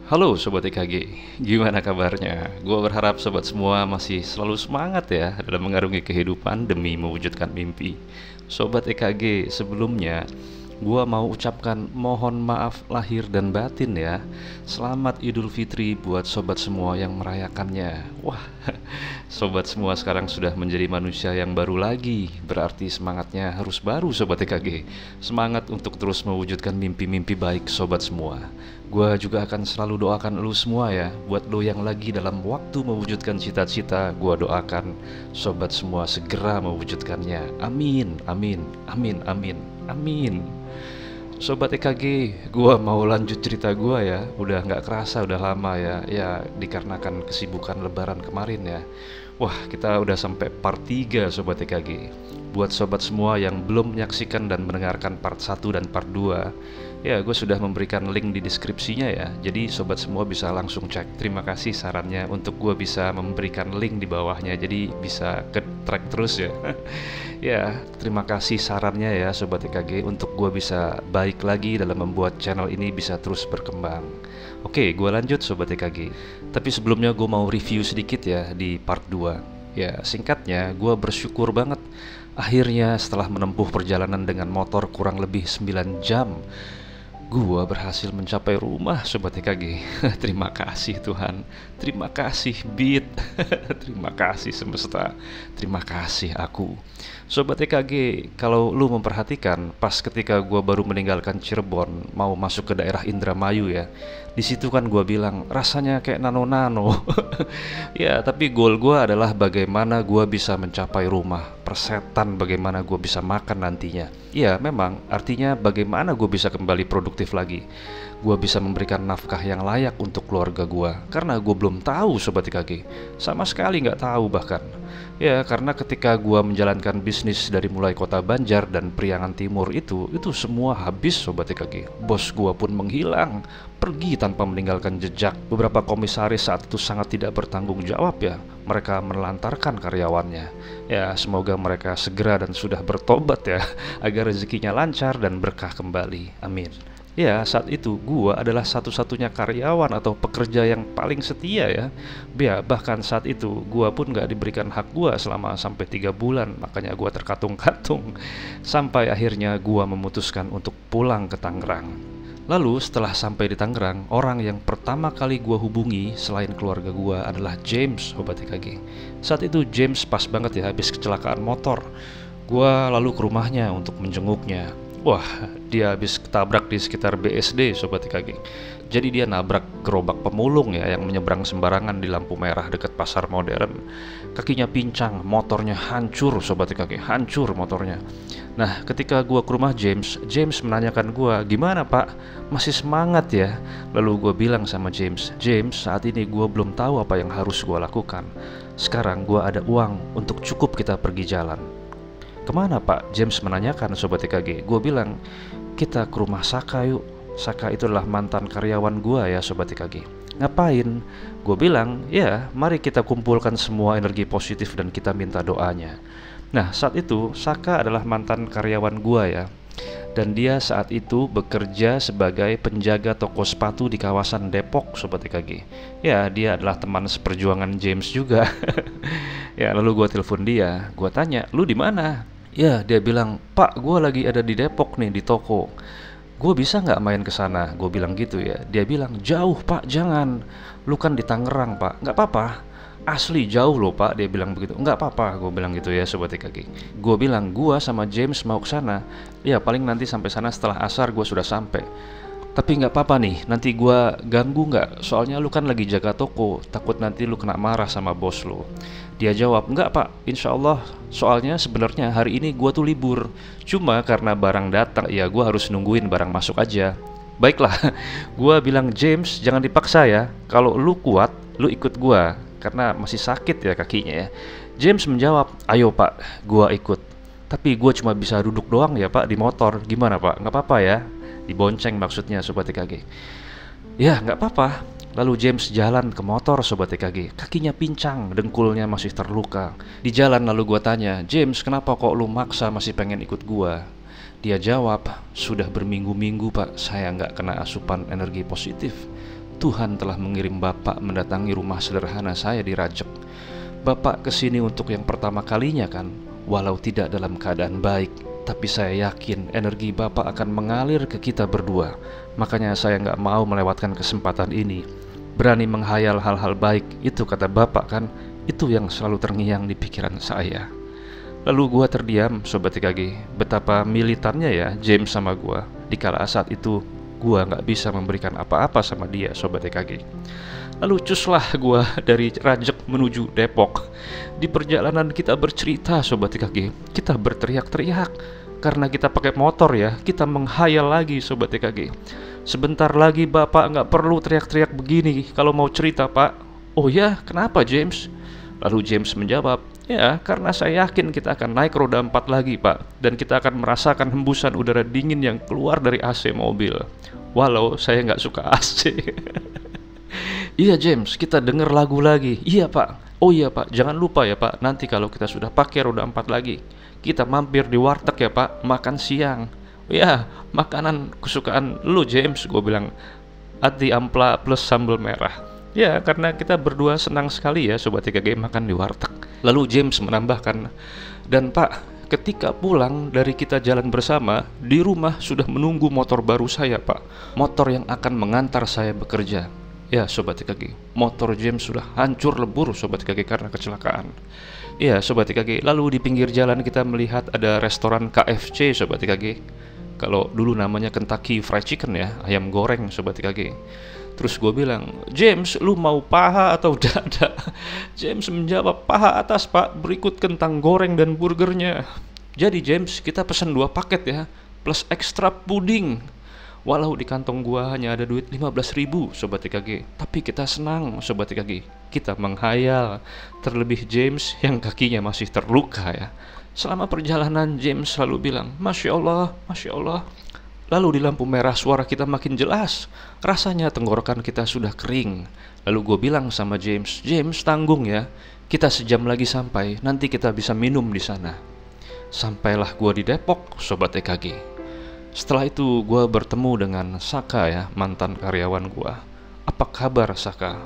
Halo Sobat EKG, gimana kabarnya? Gua berharap sobat semua masih selalu semangat ya dalam mengarungi kehidupan demi mewujudkan mimpi. Sobat EKG, sebelumnya gua mau ucapkan mohon maaf lahir dan batin ya. Selamat Idul Fitri buat sobat semua yang merayakannya. Wah, sobat semua sekarang sudah menjadi manusia yang baru lagi. Berarti semangatnya harus baru Sobat EKG. Semangat untuk terus mewujudkan mimpi-mimpi baik sobat semua. Gua juga akan selalu doakan lu semua ya. Buat lu yang lagi dalam waktu mewujudkan cita-cita, gua doakan sobat semua segera mewujudkannya. Amin, amin, amin, amin, amin. Sobat EKG, gua mau lanjut cerita gua ya. Udah nggak kerasa, udah lama ya. Ya dikarenakan kesibukan lebaran kemarin ya. Wah, kita udah sampai part 3 Sobat EKG. Buat sobat semua yang belum menyaksikan dan mendengarkan part 1 dan part 2, ya gue sudah memberikan link di deskripsinya ya. Jadi sobat semua bisa langsung cek. Terima kasih sarannya untuk gue bisa memberikan link di bawahnya. Jadi bisa ke track terus ya. Ya, terima kasih sarannya ya Sobat EKG, untuk gue bisa baik lagi dalam membuat channel ini bisa terus berkembang. Oke, gue lanjut Sobat EKG. Tapi sebelumnya gue mau review sedikit ya di part 2. Ya, singkatnya gue bersyukur banget. Akhirnya setelah menempuh perjalanan dengan motor kurang lebih 9 jam, gua berhasil mencapai rumah Sobat EKG. Terima kasih Tuhan. Terima kasih Beat. Terima kasih semesta. Terima kasih aku. Sobat EKG, kalau lu memperhatikan, pas ketika gua baru meninggalkan Cirebon mau masuk ke daerah Indramayu ya, di situ kan gua bilang rasanya kayak nano-nano. Ya, tapi goal gua adalah bagaimana gua bisa mencapai rumah, persetan bagaimana gua bisa makan nantinya. Ya, memang artinya bagaimana gua bisa kembali produktif lagi. Gua bisa memberikan nafkah yang layak untuk keluarga gua. Karena gua belum tahu Sobat EKG, sama sekali nggak tahu bahkan. Ya, karena ketika gua menjalankan bisnis dari mulai Kota Banjar dan Priangan Timur itu semua habis Sobat EKG. Bos gua pun menghilang, pergi tanpa meninggalkan jejak. Beberapa komisaris saat itu sangat tidak bertanggung jawab ya. Mereka menelantarkan karyawannya. Ya, semoga mereka segera dan sudah bertobat ya, agar rezekinya lancar dan berkah kembali. Amin. Ya, saat itu gua adalah satu-satunya karyawan atau pekerja yang paling setia ya. Ya, bahkan saat itu gua pun gak diberikan hak gua selama sampai 3 bulan. Makanya gua terkatung-katung. Sampai akhirnya gua memutuskan untuk pulang ke Tangerang. Lalu setelah sampai di Tangerang, orang yang pertama kali gua hubungi selain keluarga gua adalah James, Sobat EKG. Saat itu James pas banget ya, habis kecelakaan motor. Gua lalu ke rumahnya untuk menjenguknya. Wah, dia habis ketabrak di sekitar BSD Sobat EKG. Jadi dia nabrak gerobak pemulung ya yang menyeberang sembarangan di lampu merah dekat pasar modern. Kakinya pincang, motornya hancur Sobat EKG, hancur motornya. Nah, ketika gua ke rumah James menanyakan gua, "Gimana Pak? Masih semangat ya?" Lalu gua bilang sama James, saat ini gua belum tahu apa yang harus gua lakukan. Sekarang gua ada uang untuk cukup kita pergi jalan." "Kemana Pak?" James menanyakan Sobat EKG. Gue bilang, "Kita ke rumah Saka yuk." Saka itu adalah mantan karyawan gue ya Sobat EKG. "Ngapain?" Gue bilang, "Ya mari kita kumpulkan semua energi positif dan kita minta doanya." Nah, saat itu Saka adalah mantan karyawan gue ya. Dan dia saat itu bekerja sebagai penjaga toko sepatu di kawasan Depok Sobat EKG. Ya, dia adalah teman seperjuangan James juga. Ya, lalu gue telepon dia, gue tanya, "Lu di mana?" Ya, dia bilang, "Pak, gue lagi ada di Depok nih, di toko. Gue bisa nggak main ke sana?" Gue bilang gitu ya. Dia bilang, "Jauh Pak, jangan. Lu kan di Tangerang Pak." "Nggak apa-apa. Asli jauh loh Pak." Dia bilang begitu. "Nggak apa-apa," gue bilang gitu ya Sobat EKG. Gue bilang, "Gue sama James mau ke sana. Ya paling nanti sampai sana setelah asar gue sudah sampai. Tapi nggak apa-apa nih, nanti gua ganggu nggak? Soalnya lu kan lagi jaga toko, takut nanti lu kena marah sama bos lu." Dia jawab, "Nggak Pak, insya Allah. Soalnya sebenarnya hari ini gua tuh libur. Cuma karena barang datang, ya gua harus nungguin barang masuk aja." "Baiklah," gua bilang, "James, jangan dipaksa ya. Kalau lu kuat, lu ikut gua. Karena masih sakit ya kakinya ya." James menjawab, "Ayo Pak, gua ikut. Tapi gua cuma bisa duduk doang ya Pak di motor. Gimana Pak? Nggak apa-apa ya?" Dibonceng maksudnya Sobat EKG. "Ya nggak apa-apa." Lalu James jalan ke motor Sobat EKG. Kakinya pincang, dengkulnya masih terluka. Di jalan lalu gua tanya, "James, kenapa kok lu maksa masih pengen ikut gua?" Dia jawab, "Sudah berminggu-minggu Pak, saya nggak kena asupan energi positif. Tuhan telah mengirim Bapak mendatangi rumah sederhana saya di Rajek. Bapak kesini untuk yang pertama kalinya kan, walau tidak dalam keadaan baik, tapi saya yakin energi Bapak akan mengalir ke kita berdua. Makanya saya nggak mau melewatkan kesempatan ini. Berani menghayal hal-hal baik, itu kata Bapak kan, itu yang selalu terngiang di pikiran saya. Lalu gua terdiam, Sobat TKG. Betapa militannya ya James sama gua. Dikala saat itu gua nggak bisa memberikan apa-apa sama dia, Sobat TKG. Lalu cuslah gua dari Rajek menuju Depok. Di perjalanan kita bercerita, Sobat TKG. Kita berteriak-teriak karena kita pakai motor ya. Kita menghayal lagi, Sobat TKG. Sebentar lagi Bapak nggak perlu teriak-teriak begini kalau mau cerita, Pak. Oh ya, kenapa James? Lalu James menjawab, ya, karena saya yakin kita akan naik roda 4 lagi, Pak. Dan kita akan merasakan hembusan udara dingin yang keluar dari AC mobil. Walau saya nggak suka AC. Iya James, kita denger lagu lagi. Iya Pak. Oh iya Pak, jangan lupa ya Pak, nanti kalau kita sudah pakai roda 4 lagi, kita mampir di warteg ya Pak, makan siang. Ya, makanan kesukaan lu James, gue bilang. Ati ampla plus sambal merah. Ya, karena kita berdua senang sekali ya Sobat TKG makan di warteg. Lalu James menambahkan, dan Pak, ketika pulang dari kita jalan bersama, di rumah sudah menunggu motor baru saya Pak. Motor yang akan mengantar saya bekerja. Ya Sobat TKG, motor James sudah hancur lebur Sobat TKG karena kecelakaan. Ya Sobat TKG, lalu di pinggir jalan kita melihat ada restoran KFC Sobat TKG. Kalau dulu namanya Kentucky Fried Chicken ya, ayam goreng Sobat TKG. Terus gue bilang, James, lu mau paha atau dada? James menjawab, paha atas Pak, berikut kentang goreng dan burgernya. Jadi James, kita pesan 2 paket ya, plus ekstra puding. Walau di kantong gua hanya ada duit 15.000 Sobat TKG, tapi kita senang Sobat TKG. Kita menghayal. Terlebih James yang kakinya masih terluka ya. Selama perjalanan James selalu bilang, Masya Allah, Masya Allah. Lalu di lampu merah suara kita makin jelas. Rasanya tenggorokan kita sudah kering. Lalu gue bilang sama James, James tanggung ya, kita sejam lagi sampai, nanti kita bisa minum di sana. Sampailah gue di Depok Sobat TKG. Setelah itu gue bertemu dengan Saka ya, mantan karyawan gue. Apa kabar Saka?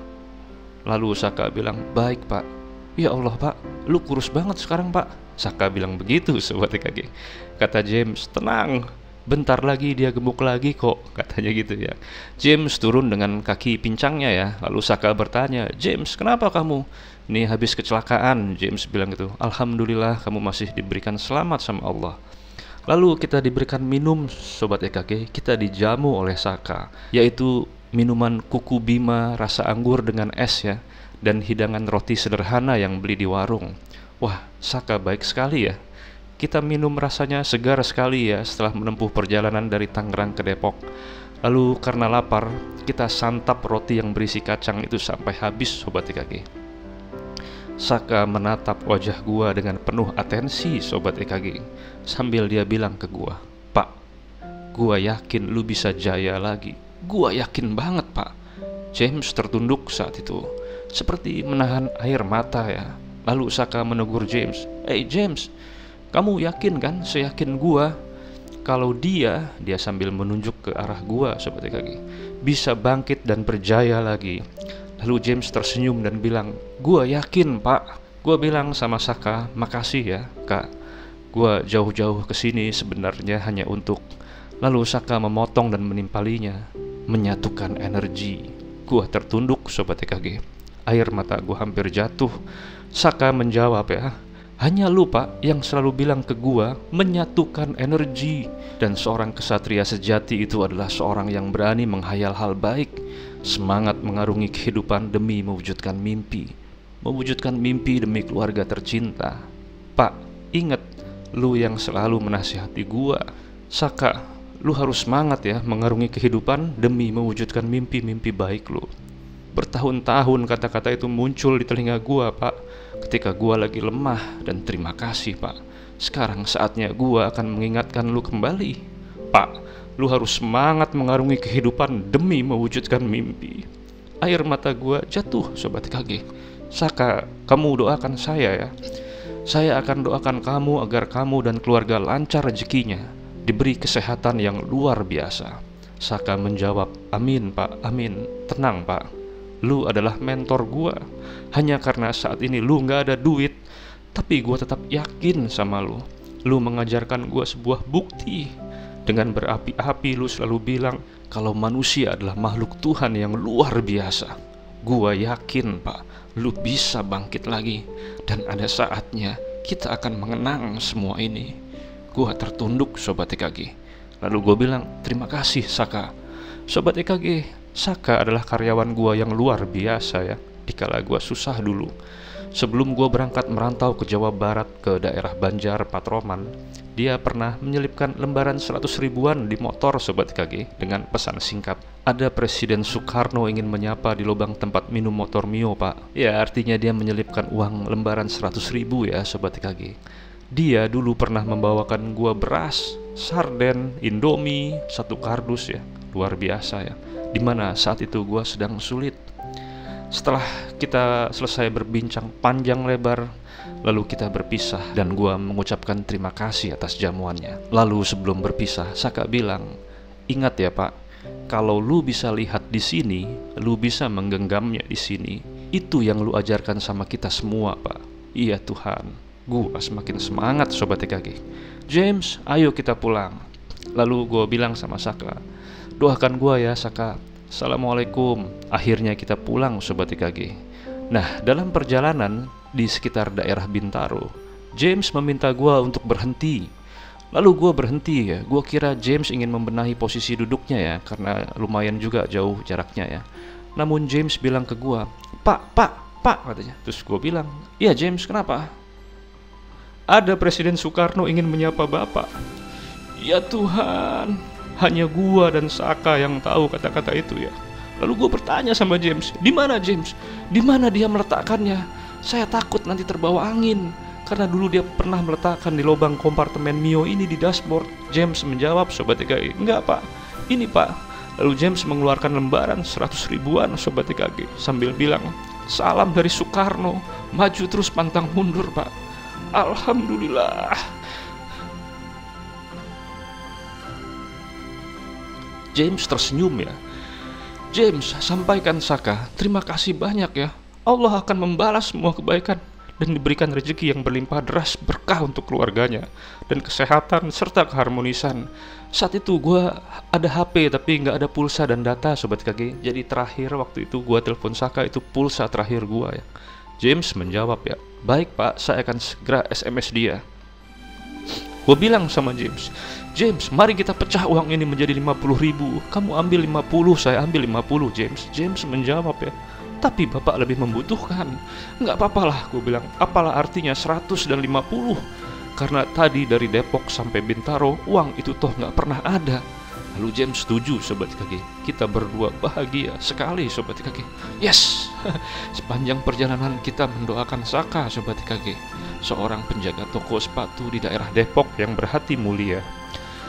Lalu Saka bilang, baik Pak. Ya Allah Pak, lu kurus banget sekarang Pak. Saka bilang begitu Sobat TKG. Kata James, tenang, bentar lagi dia gemuk lagi kok, katanya gitu ya. James turun dengan kaki pincangnya ya. Lalu Saka bertanya, James kenapa kamu? Ini habis kecelakaan. James bilang gitu, Alhamdulillah kamu masih diberikan selamat sama Allah. Lalu kita diberikan minum Sobat EKG. Kita dijamu oleh Saka, yaitu minuman kuku bima rasa anggur dengan es ya, dan hidangan roti sederhana yang beli di warung. Wah, Saka baik sekali ya. Kita minum rasanya segar sekali ya setelah menempuh perjalanan dari Tangerang ke Depok. Lalu karena lapar, kita santap roti yang berisi kacang itu sampai habis Sobat EKG. Saka menatap wajah gua dengan penuh atensi Sobat EKG, sambil dia bilang ke gua, Pak, gua yakin lu bisa jaya lagi. Gua yakin banget Pak. James tertunduk saat itu, seperti menahan air mata ya. Lalu Saka menegur James, Hey James, kamu yakin kan, seyakin gua, kalau dia sambil menunjuk ke arah gua Sobat EKG, bisa bangkit dan berjaya lagi. Lalu James tersenyum dan bilang, gua yakin Pak. Gua bilang sama Saka, makasih ya Kak, gua jauh-jauh kesini sebenarnya hanya untuk. Lalu Saka memotong dan menimpalinya, menyatukan energi. Gua tertunduk Sobat EKG, air mata gua hampir jatuh. Saka menjawab ya, hanya lu Pak yang selalu bilang ke gua menyatukan energi. Dan seorang kesatria sejati itu adalah seorang yang berani menghayal hal baik, semangat mengarungi kehidupan demi mewujudkan mimpi. Mewujudkan mimpi demi keluarga tercinta. Pak, ingat, lu yang selalu menasihati gua. Saka, lu harus semangat ya mengarungi kehidupan demi mewujudkan mimpi-mimpi baik lu. Bertahun-tahun kata-kata itu muncul di telinga gua Pak, ketika gua lagi lemah. Dan terima kasih Pak, sekarang saatnya gua akan mengingatkan lu kembali. Pak, lu harus semangat mengarungi kehidupan demi mewujudkan mimpi. Air mata gua jatuh Sobat KG. Saka, kamu doakan saya ya. Saya akan doakan kamu agar kamu dan keluarga lancar rezekinya, diberi kesehatan yang luar biasa. Saka menjawab, "Amin pak, amin. Tenang pak, lu adalah mentor gua. Hanya karena saat ini lu gak ada duit, tapi gua tetap yakin sama lu. Lu mengajarkan gua sebuah bukti. Dengan berapi-api lu selalu bilang kalau manusia adalah makhluk Tuhan yang luar biasa. Gua yakin pak, lu bisa bangkit lagi. Dan ada saatnya kita akan mengenang semua ini." Gua tertunduk Sobat EKG. Lalu gue bilang, "Terima kasih Saka." Sobat EKG, Saka adalah karyawan gua yang luar biasa ya, dikala gua susah dulu. Sebelum gua berangkat merantau ke Jawa Barat, ke daerah Banjar, Patroman, dia pernah menyelipkan lembaran 100 ribuan di motor Sobat EKG dengan pesan singkat, "Ada Presiden Soekarno ingin menyapa di lubang tempat minum motor Mio pak." Ya artinya dia menyelipkan uang lembaran 100 ribu ya Sobat EKG. Dia dulu pernah membawakan gua beras, sarden, indomie, 1 kardus ya, luar biasa ya. Dimana saat itu gua sedang sulit. Setelah kita selesai berbincang panjang lebar, lalu kita berpisah dan gua mengucapkan terima kasih atas jamuannya. Lalu sebelum berpisah, Saka bilang, "Ingat ya pak, kalau lu bisa lihat di sini, lu bisa menggenggamnya di sini. Itu yang lu ajarkan sama kita semua pak." Iya Tuhan. Gua semakin semangat Sobat EKG. "James, ayo kita pulang." Lalu gue bilang sama Saka, "Doakan gua ya Saka. Assalamualaikum." Akhirnya kita pulang Sobat EKG. Nah, dalam perjalanan di sekitar daerah Bintaro, James meminta gua untuk berhenti. Lalu gue berhenti ya. Gue kira James ingin membenahi posisi duduknya ya, karena lumayan juga jauh jaraknya ya. Namun James bilang ke gua, Pak katanya. Terus gue bilang, "Iya James, kenapa?" "Ada Presiden Soekarno ingin menyapa Bapak." Ya Tuhan, hanya gua dan Saka yang tahu kata-kata itu ya. Lalu gua bertanya sama James, "Di mana James? Di mana dia meletakkannya? Saya takut nanti terbawa angin." Karena dulu dia pernah meletakkan di lubang kompartemen Mio ini di dashboard. James menjawab Sobat EKG, "Enggak pak, ini pak." Lalu James mengeluarkan lembaran 100 ribuan Sobat EKG sambil bilang, "Salam dari Soekarno, maju terus pantang mundur pak." Alhamdulillah. James tersenyum ya. "James, sampaikan Saka, terima kasih banyak ya. Allah akan membalas semua kebaikan dan diberikan rezeki yang berlimpah deras, berkah untuk keluarganya dan kesehatan serta keharmonisan." Saat itu gue ada HP tapi nggak ada pulsa dan data Sobat KG. Jadi terakhir waktu itu gue telepon Saka, itu pulsa terakhir gue ya. James menjawab ya, "Baik pak, saya akan segera SMS dia." Gue bilang sama James, "James, mari kita pecah uang ini menjadi 50 ribu. Kamu ambil 50, saya ambil 50 James." James menjawab ya, "Tapi bapak lebih membutuhkan." "Nggak apa-apalah," gue bilang, "apalah artinya 100 dan 50. Karena tadi dari Depok sampai Bintaro, uang itu toh nggak pernah ada." Lalu James setuju Sobat KG. Kita berdua bahagia sekali Sobat KG. Yes. Sepanjang perjalanan kita mendoakan Saka Sobat KG, seorang penjaga toko sepatu di daerah Depok yang berhati mulia.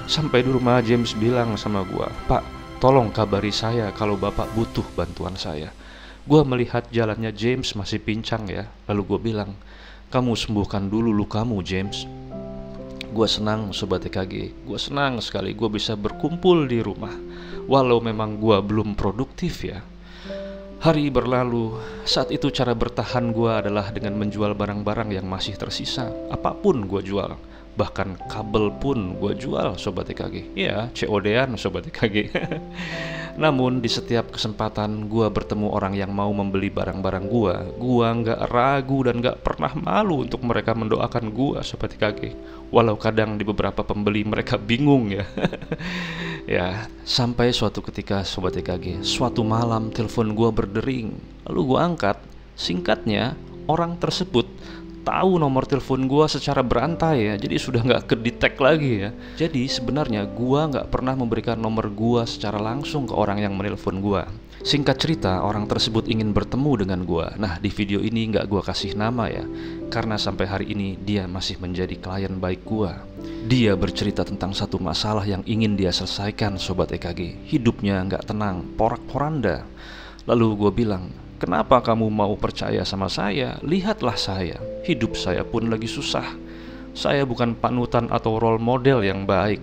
Sampai di rumah James bilang sama gua, "Pak, tolong kabari saya kalau bapak butuh bantuan saya." Gua melihat jalannya James masih pincang ya. Lalu gua bilang, "Kamu sembuhkan dulu lukamu James." Gue senang Sobat EKG, gue senang sekali gue bisa berkumpul di rumah. Walau memang gue belum produktif ya. Hari berlalu, saat itu cara bertahan gue adalah dengan menjual barang-barang yang masih tersisa. Apapun gue jual, bahkan kabel pun gue jual Sobat EKG. Ya, COD-an Sobat EKG. Namun di setiap kesempatan gue bertemu orang yang mau membeli barang-barang gue nggak ragu dan nggak pernah malu untuk mereka mendoakan gue Sobat EKG. Walau kadang di beberapa pembeli mereka bingung ya. Ya, sampai suatu ketika Sobat EKG, suatu malam telepon gue berdering. Lalu gue angkat, singkatnya orang tersebut tahu nomor telepon gua secara berantai ya, jadi sudah nggak kedetek lagi ya. Jadi sebenarnya gua nggak pernah memberikan nomor gua secara langsung ke orang yang menelpon gua. Singkat cerita, orang tersebut ingin bertemu dengan gua. Nah, di video ini nggak gua kasih nama ya, karena sampai hari ini dia masih menjadi klien baik gua. Dia bercerita tentang satu masalah yang ingin dia selesaikan Sobat EKG. Hidupnya nggak tenang, porak-poranda. Lalu gua bilang, "Kenapa kamu mau percaya sama saya? Lihatlah saya. Hidup saya pun lagi susah. Saya bukan panutan atau role model yang baik.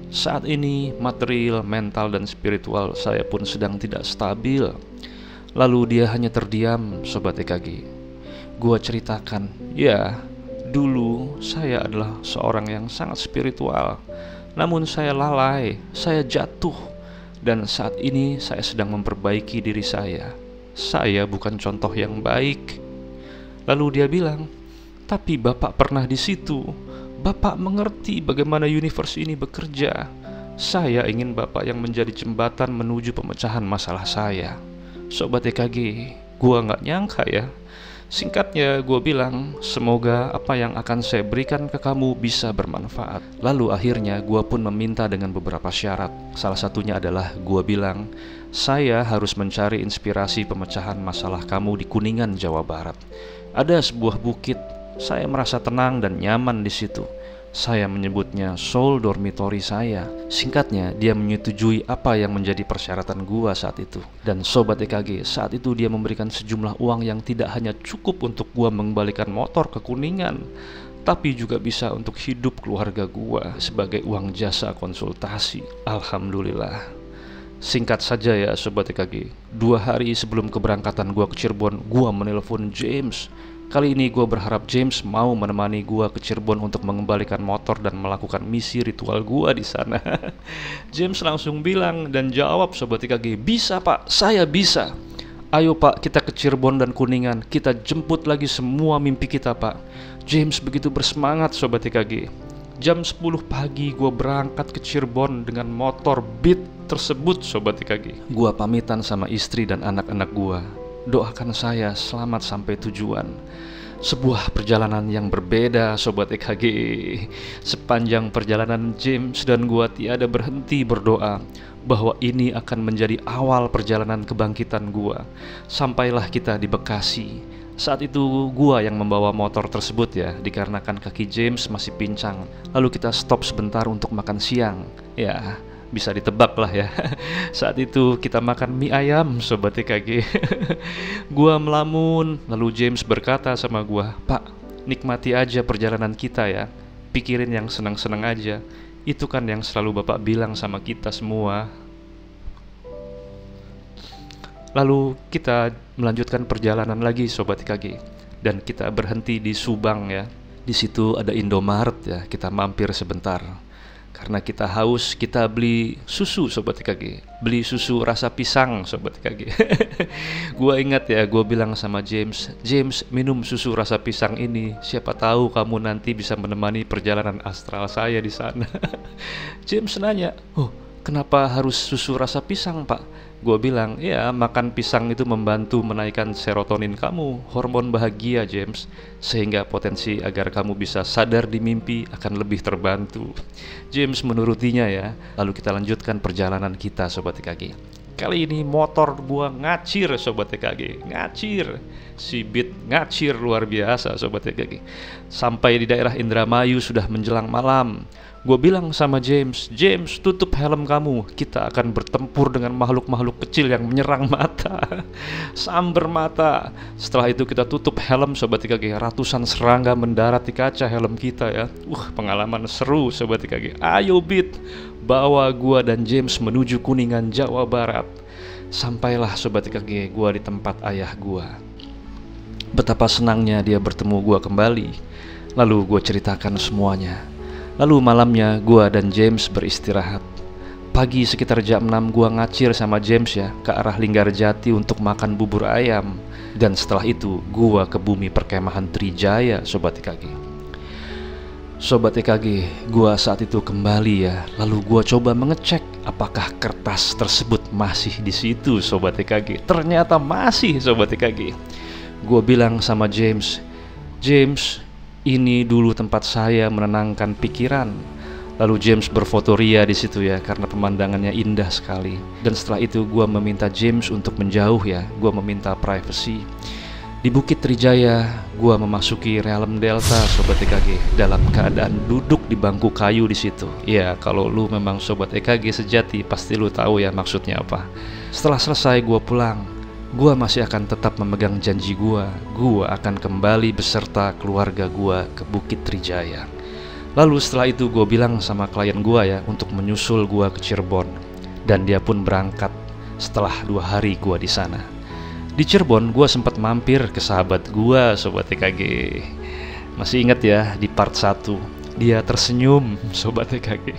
Saat ini material, mental, dan spiritual saya pun sedang tidak stabil. Lalu dia hanya terdiam, Sobat EKG. Gua ceritakan, ya, dulu saya adalah seorang yang sangat spiritual. Namun saya lalai, saya jatuh. Dan saat ini saya sedang memperbaiki diri saya. Saya bukan contoh yang baik. Lalu dia bilang, tapi Bapak pernah di situ. Bapak mengerti bagaimana universe ini bekerja. Saya ingin Bapak yang menjadi jembatan menuju pemecahan masalah saya. Sobat EKG, gua nggak nyangka ya. Singkatnya gue bilang, semoga apa yang akan saya berikan ke kamu bisa bermanfaat. Lalu akhirnya gue pun meminta dengan beberapa syarat. Salah satunya adalah gue bilang, saya harus mencari inspirasi pemecahan masalah kamu di Kuningan, Jawa Barat. Ada sebuah bukit, saya merasa tenang dan nyaman di situ. Saya menyebutnya soul dormitory saya. Singkatnya, dia menyetujui apa yang menjadi persyaratan gua saat itu. Dan Sobat EKG, saat itu dia memberikan sejumlah uang yang tidak hanya cukup untuk gua mengembalikan motor ke Kuningan, tapi juga bisa untuk hidup keluarga gua sebagai uang jasa konsultasi. Alhamdulillah. Singkat saja ya Sobat EKG, 2 hari sebelum keberangkatan gua ke Cirebon, gua menelpon James. Kali ini gue berharap James mau menemani gue ke Cirebon untuk mengembalikan motor dan melakukan misi ritual gue di sana. James langsung bilang dan jawab Sobat EKG, bisa Pak, saya bisa. Ayo Pak, kita ke Cirebon dan Kuningan, kita jemput lagi semua mimpi kita Pak. James begitu bersemangat Sobat EKG. Jam 10 pagi gue berangkat ke Cirebon dengan motor Beat tersebut Sobat EKG. Gue pamitan sama istri dan anak-anak gue. Doakan saya selamat sampai tujuan. Sebuah perjalanan yang berbeda Sobat EKG. Sepanjang perjalanan James dan gua tiada berhenti berdoa bahwa ini akan menjadi awal perjalanan kebangkitan gua. Sampailah kita di Bekasi. Saat itu gua yang membawa motor tersebut ya, dikarenakan kaki James masih pincang. Lalu kita stop sebentar untuk makan siang. Ya, bisa ditebak lah ya. Saat itu kita makan mie ayam Sobat EKG. Gua melamun. Lalu James berkata sama gua, Pak, nikmati aja perjalanan kita ya. Pikirin yang senang-senang aja. Itu kan yang selalu Bapak bilang sama kita semua. Lalu kita melanjutkan perjalanan lagi Sobat EKG. Dan kita berhenti di Subang ya. Di situ ada Indomaret ya. Kita mampir sebentar. Karena kita haus, kita beli susu Sobat EKG. Beli susu rasa pisang Sobat EKG. Gua ingat ya, gua bilang sama James, James, minum susu rasa pisang ini. Siapa tahu kamu nanti bisa menemani perjalanan astral saya di sana. James nanya, oh, kenapa harus susu rasa pisang Pak? Gua bilang, ya makan pisang itu membantu menaikkan serotonin kamu, hormon bahagia James, sehingga potensi agar kamu bisa sadar di mimpi akan lebih terbantu. James menurutinya ya. Lalu kita lanjutkan perjalanan kita Sobat EKG. Kali ini motor gua ngacir Sobat EKG, ngacir. Si Beat ngacir luar biasa Sobat EKG. Sampai di daerah Indramayu sudah menjelang malam. Gue bilang sama James, James tutup helm kamu, kita akan bertempur dengan makhluk-makhluk kecil yang menyerang mata. Samber mata. Setelah itu kita tutup helm Sobat EKG. Ratusan serangga mendarat di kaca helm kita ya. Pengalaman seru Sobat EKG. Ayo Beat, bawa gua dan James menuju Kuningan, Jawa Barat. Sampailah Sobat EKG gua di tempat ayah gua. Betapa senangnya dia bertemu gua kembali. Lalu gua ceritakan semuanya. Lalu malamnya gua dan James beristirahat. Pagi sekitar jam 6 gua ngacir sama James ya ke arah Linggarjati untuk makan bubur ayam. Dan setelah itu gua ke bumi perkemahan Trijaya Sobat EKG. Sobat EKG, gua saat itu kembali ya. Lalu gua coba mengecek apakah kertas tersebut masih di situ Sobat EKG. Ternyata masih Sobat EKG. Gua bilang sama James, James, ini dulu tempat saya menenangkan pikiran. Lalu James berfoto ria di situ ya karena pemandangannya indah sekali. Dan setelah itu gue meminta James untuk menjauh ya. Gue meminta privacy. Di Bukit Trijaya gue memasuki realm Delta Sobat EKG dalam keadaan duduk di bangku kayu di situ. Ya kalau lu memang Sobat EKG sejati pasti lu tahu ya maksudnya apa. Setelah selesai gue pulang. Gua masih akan tetap memegang janji gua akan kembali beserta keluarga gua ke Bukit Trijaya. Lalu setelah itu gue bilang sama klien gue ya untuk menyusul gue ke Cirebon. Dan dia pun berangkat setelah 2 hari gue di sana. Di Cirebon gue sempat mampir ke sahabat gue, Sobat TKG. Masih ingat ya di part 1, dia tersenyum, Sobat TKG.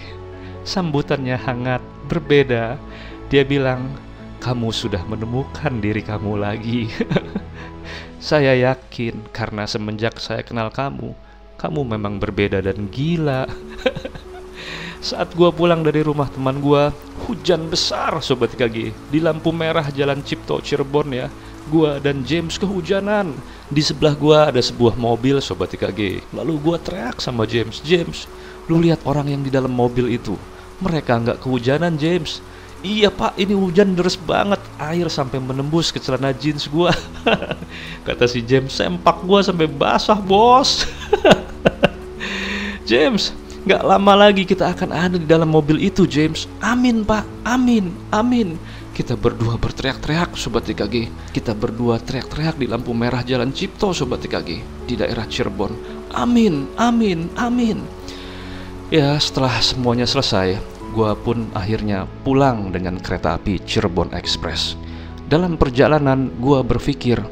Sambutannya hangat, berbeda. Dia bilang, kamu sudah menemukan diri kamu lagi. Saya yakin karena semenjak saya kenal kamu, kamu memang berbeda dan gila. Saat gua pulang dari rumah teman gua, hujan besar, Sobat TKG. Di lampu merah Jalan Cipto Cirebon ya. Gua dan James kehujanan. Di sebelah gua ada sebuah mobil, Sobat TKG. Lalu gua teriak sama James, James, lu lihat orang yang di dalam mobil itu? Mereka nggak kehujanan, James. Iya pak, ini hujan deras banget. Air sampai menembus ke celana jeans gua. Kata si James, sempak gua sampai basah, bos. James, gak lama lagi kita akan ada di dalam mobil itu, James. Amin pak, amin, amin. Kita berdua berteriak-teriak, Sobat TKG. Kita berdua teriak-teriak di lampu merah Jalan Cipto, Sobat TKG, di daerah Cirebon. Amin, amin, amin. Ya, setelah semuanya selesai, gua pun akhirnya pulang dengan kereta api Cirebon Express. Dalam perjalanan gua berpikir,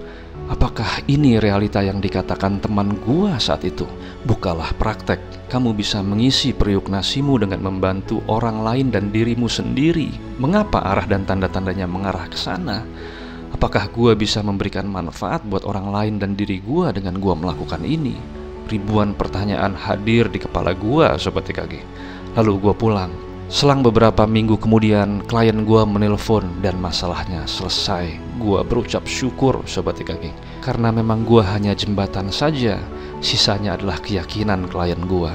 apakah ini realita yang dikatakan teman gua saat itu? Bukalah praktek, kamu bisa mengisi periuk nasimu dengan membantu orang lain dan dirimu sendiri. Mengapa arah dan tanda-tandanya mengarah ke sana? Apakah gua bisa memberikan manfaat buat orang lain dan diri gua dengan gua melakukan ini? Ribuan pertanyaan hadir di kepala gua, Sobat TKG. Lalu gua pulang. Selang beberapa minggu kemudian, klien gua menelpon dan masalahnya selesai. Gua berucap syukur, Sobat TKG, karena memang gua hanya jembatan saja. Sisanya adalah keyakinan klien gua.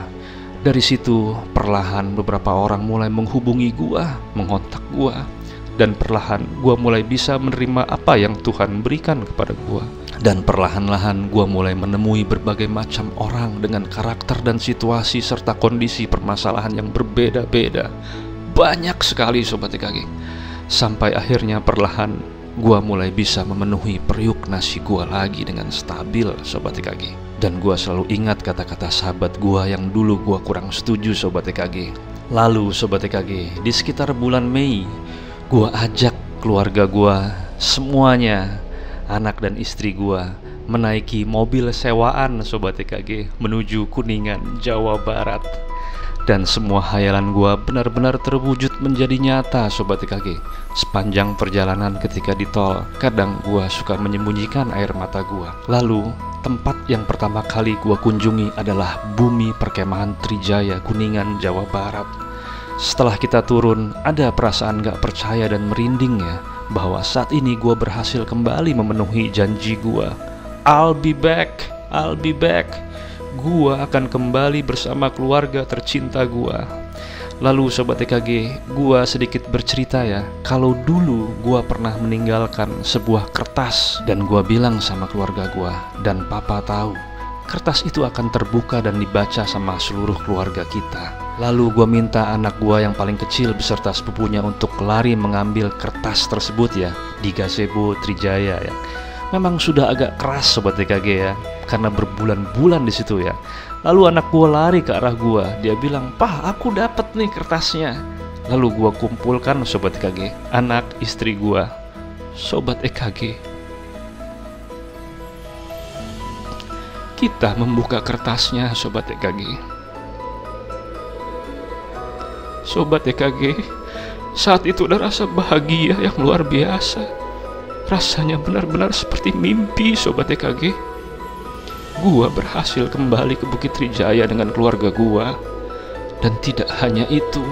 Dari situ, perlahan beberapa orang mulai menghubungi gua, mengontak gua. Dan perlahan gua mulai bisa menerima apa yang Tuhan berikan kepada gua. Dan perlahan-lahan gua mulai menemui berbagai macam orang dengan karakter dan situasi serta kondisi permasalahan yang berbeda-beda. Banyak sekali, Sobat TKG. Sampai akhirnya perlahan gua mulai bisa memenuhi periuk nasi gua lagi dengan stabil, Sobat TKG. Dan gua selalu ingat kata-kata sahabat gua yang dulu gua kurang setuju, Sobat TKG. Lalu, Sobat TKG, di sekitar bulan Mei, gua ajak keluarga gua semuanya, anak dan istri gua, menaiki mobil sewaan, Sobat TKG, menuju Kuningan, Jawa Barat. Dan semua hayalan gua benar-benar terwujud menjadi nyata, Sobat TKG. Sepanjang perjalanan ketika di tol, kadang gua suka menyembunyikan air mata gua. Lalu, tempat yang pertama kali gua kunjungi adalah Bumi Perkemahan Trijaya, Kuningan, Jawa Barat. Setelah kita turun, ada perasaan gak percaya dan merinding ya, bahwa saat ini gue berhasil kembali memenuhi janji gue. I'll be back, I'll be back. Gue akan kembali bersama keluarga tercinta gue. Lalu Sobat TKG, gue sedikit bercerita ya, kalau dulu gue pernah meninggalkan sebuah kertas. Dan gue bilang sama keluarga gue, dan papa tahu, kertas itu akan terbuka dan dibaca sama seluruh keluarga kita. Lalu gue minta anak gue yang paling kecil beserta sepupunya untuk lari mengambil kertas tersebut ya, di gazebo Trijaya ya. Memang sudah agak keras, Sobat TKG ya, karena berbulan-bulan di situ ya. Lalu anak gue lari ke arah gue, dia bilang, "Pah, aku dapat nih kertasnya." Lalu gue kumpulkan, Sobat TKG, anak, istri gue, Sobat EKG. Kita membuka kertasnya, Sobat EKG. Sobat EKG, saat itu ada rasa bahagia yang luar biasa. Rasanya benar-benar seperti mimpi, Sobat EKG. Gua berhasil kembali ke Bukit Trijaya dengan keluarga gua. Dan tidak hanya itu,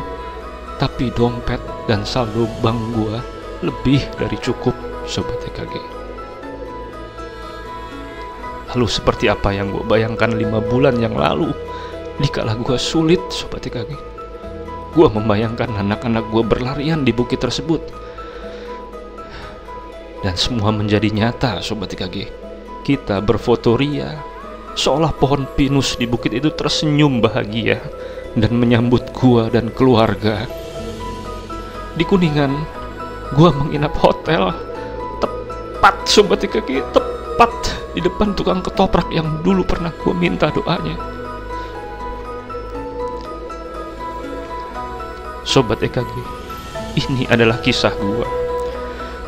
tapi dompet dan saldo bank gua lebih dari cukup, Sobat EKG. Lalu seperti apa yang gua bayangkan 5 bulan yang lalu, dikala gua sulit, Sobat EKG. Gua membayangkan anak-anak gua berlarian di bukit tersebut. Dan semua menjadi nyata, Sobat EKG. Kita berfoto ria, seolah pohon pinus di bukit itu tersenyum bahagia dan menyambut gua dan keluarga. Di Kuningan, gua menginap hotel tepat, Sobat EKG, tepat di depan tukang ketoprak yang dulu pernah gua minta doanya. Sobat EKG, ini adalah kisah gua.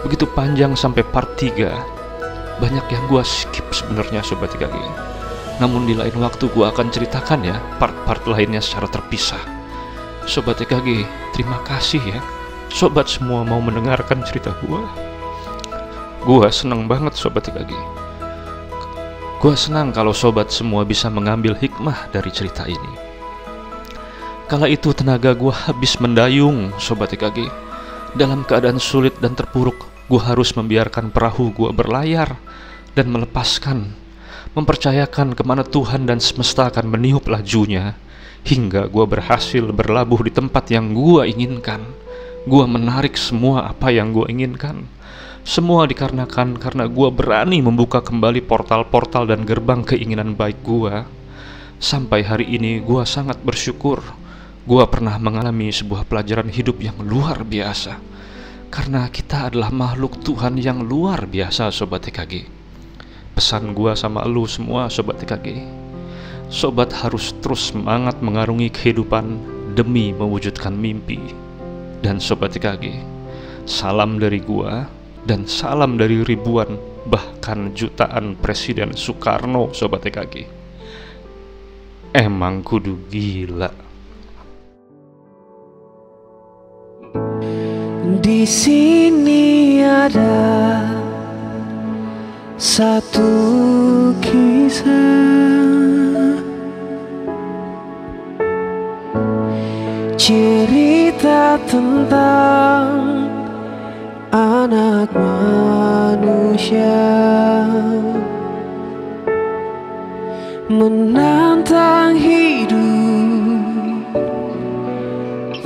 Begitu panjang sampai part 3. Banyak yang gua skip sebenarnya Sobat EKG. Namun di lain waktu gua akan ceritakan ya part-part lainnya secara terpisah. Sobat EKG, terima kasih ya. Sobat semua mau mendengarkan cerita gua. Gua senang banget Sobat EKG. Gua senang kalau sobat semua bisa mengambil hikmah dari cerita ini. Kala itu tenaga gua habis mendayung Sobat EKG. Dalam keadaan sulit dan terpuruk, gua harus membiarkan perahu gua berlayar dan melepaskan, mempercayakan kemana Tuhan dan semesta akan meniup lajunya, hingga gua berhasil berlabuh di tempat yang gua inginkan. Gua menarik semua apa yang gua inginkan. Semua dikarenakan karena gua berani membuka kembali portal-portal dan gerbang keinginan baik gua. Sampai hari ini gua sangat bersyukur. Gua pernah mengalami sebuah pelajaran hidup yang luar biasa. Karena kita adalah makhluk Tuhan yang luar biasa Sobat EKG. Pesan gua sama lu semua Sobat EKG, sobat harus terus semangat mengarungi kehidupan demi mewujudkan mimpi. Dan Sobat EKG, salam dari gua dan salam dari ribuan bahkan jutaan Presiden Soekarno Sobat EKG. Emang kudu gila. Di sini ada satu kisah, cerita tentang anak manusia menantang hidup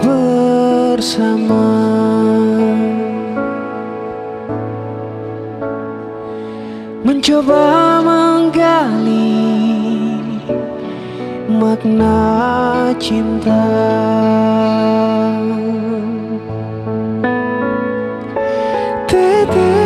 bersama, mencoba menggali makna cinta. Tetes